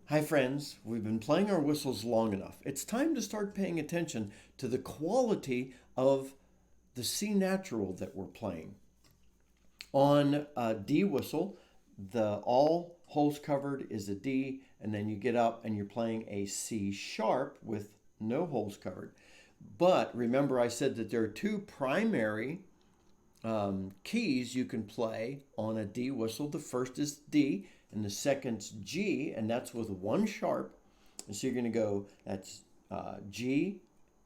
Hi friends, we've been playing our whistles long enough. It's time to start paying attention to the quality of the C natural that we're playing. On a D whistle, the all holes covered is a D, and then you get up and you're playing a C sharp with no holes covered. But remember I said that there are two primary keys you can play on a D whistle. The first is D and the second's G, and that's with one sharp. And so you're going to go, that's G,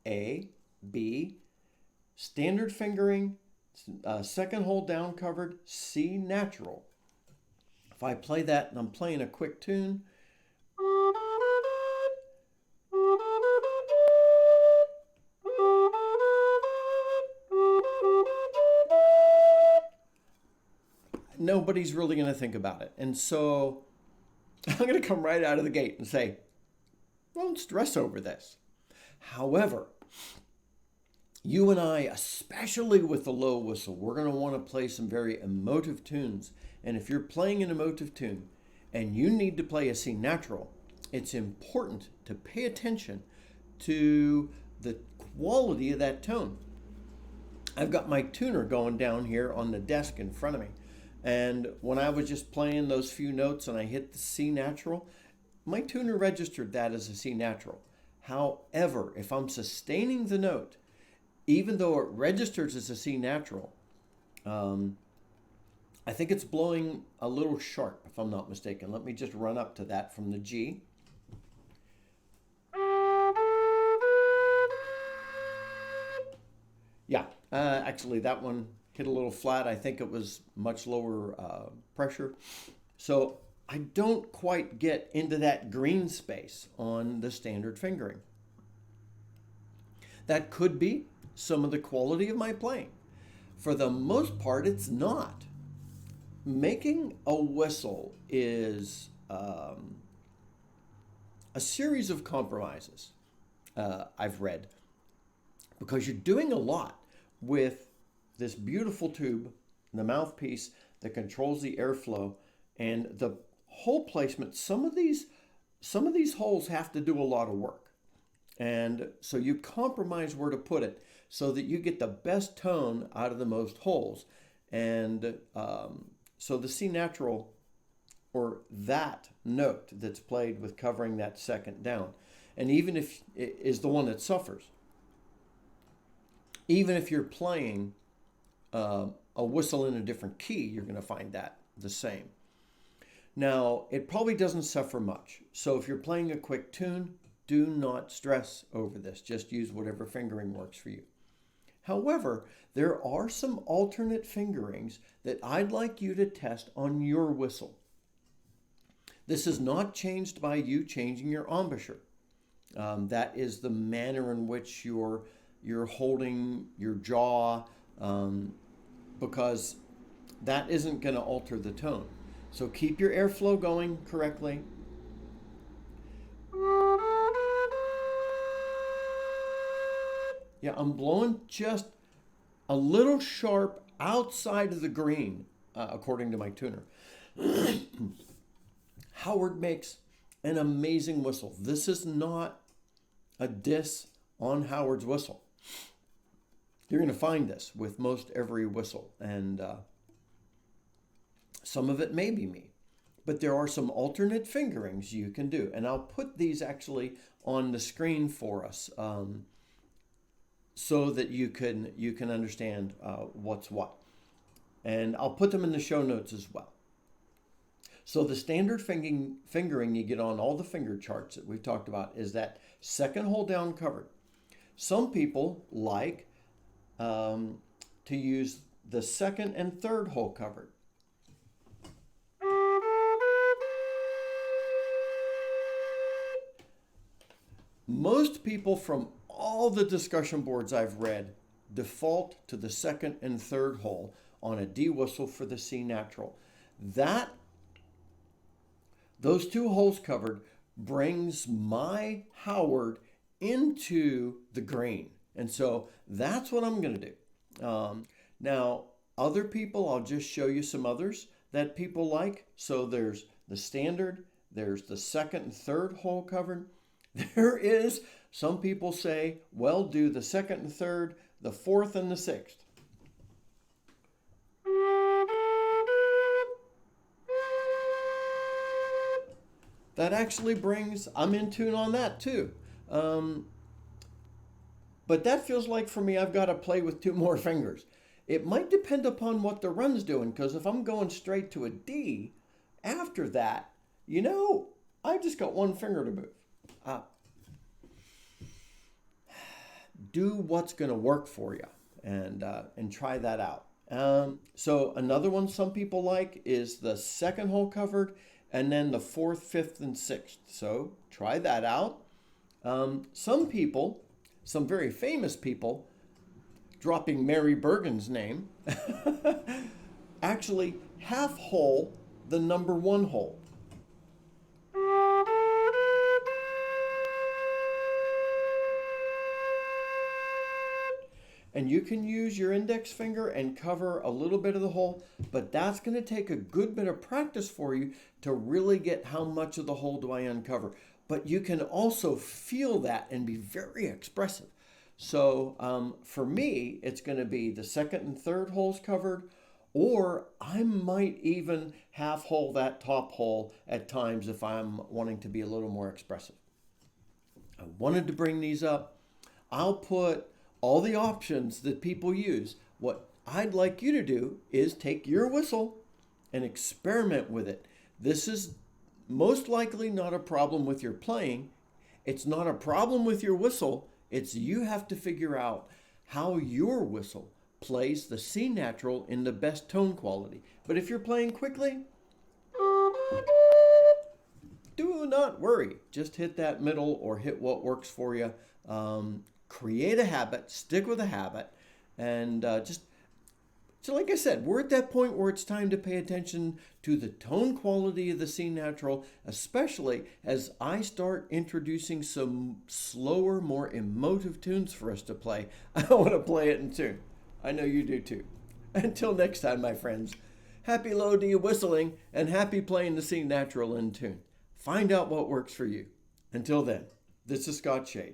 A, B, standard fingering, second hole down covered, C natural. If I play that and I'm playing a quick tune, nobody's really going to think about it. And so I'm going to come right out of the gate and say, don't stress over this. However, you and I, especially with the low whistle, we're going to want to play some very emotive tunes. And if you're playing an emotive tune and you need to play a C natural, it's important to pay attention to the quality of that tone. I've got my tuner going down here on the desk in front of me. And when I was just playing those few notes and I hit the C natural, my tuner registered that as a C natural. However, if I'm sustaining the note, even though it registers as a C natural, I think it's blowing a little sharp, if I'm not mistaken. Let me just run up to that from the G. Yeah, actually that one hit a little flat. I think it was much lower pressure. So I don't quite get into that green space on the standard fingering. That could be some of the quality of my playing. For the most part, it's not. Making a whistle is a series of compromises, I've read, because you're doing a lot with this beautiful tube, the mouthpiece that controls the airflow, and the hole placement. Some of these holes have to do a lot of work. And so you compromise where to put it so that you get the best tone out of the most holes. And so the C natural, or that note that's played with covering that second down, and even if it is the one that suffers, even if you're playing a whistle in a different key, you're going to find that the same. Now, it probably doesn't suffer much. So if you're playing a quick tune, do not stress over this. Just use whatever fingering works for you. However, there are some alternate fingerings that I'd like you to test on your whistle. This is not changed by you changing your embouchure. That is the manner in which you're holding your jaw, because that isn't going to alter the tone. So keep your airflow going correctly. Yeah, I'm blowing just a little sharp outside of the green, according to my tuner. Howard makes an amazing whistle. This is not a diss on Howard's whistle. You're going to find this with most every whistle, and some of it may be me. But there are some alternate fingerings you can do, and I'll put these actually on the screen for us, so that you can understand what's what. And I'll put them in the show notes as well. So the standard fingering you get on all the finger charts that we've talked about is that second hole down covered. Some people like to use the second and third hole covered. Most people from all the discussion boards I've read default to the second and third hole on a D whistle for the C natural. Those two holes covered brings my Howard into the green. And so that's what I'm going to do. Now, other people, I'll just show you some others that people like. So there's the standard There's the second and third hole covered. There is, some people say, well, do the second and third, the fourth and the sixth. That actually brings, I'm in tune on that too. But that feels like for me, I've got to play with two more fingers. It might depend upon what the run's doing, because if I'm going straight to a D, after that, I've just got one finger to move. Do what's going to work for you, and try that out. So another one some people like is the second hole covered, and then the fourth, fifth, and sixth. So try that out. Some people, some very famous people, dropping Mary Bergen's name, actually half hole the number one hole. And you can use your index finger and cover a little bit of the hole, but that's going to take a good bit of practice for you to really get how much of the hole do I uncover. But you can also feel that and be very expressive. So for me, it's going to be the second and third holes covered, or I might even half hole that top hole at times if I'm wanting to be a little more expressive. I wanted to bring these up. I'll put all the options that people use. What I'd like you to do is take your whistle and experiment with it. This is most likely not a problem with your playing. It's not a problem with your whistle. It's you have to figure out how your whistle plays the C natural in the best tone quality. But if you're playing quickly, do not worry. Just hit that middle or hit what works for you. Create a habit, stick with a habit, and so like I said, we're at that point where it's time to pay attention to the tone quality of the C natural, especially as I start introducing some slower, more emotive tunes for us to play. I want to play it in tune. I know you do too. Until next time, my friends, happy low D whistling and happy playing the C natural in tune. Find out what works for you. Until then, this is Scott Shade.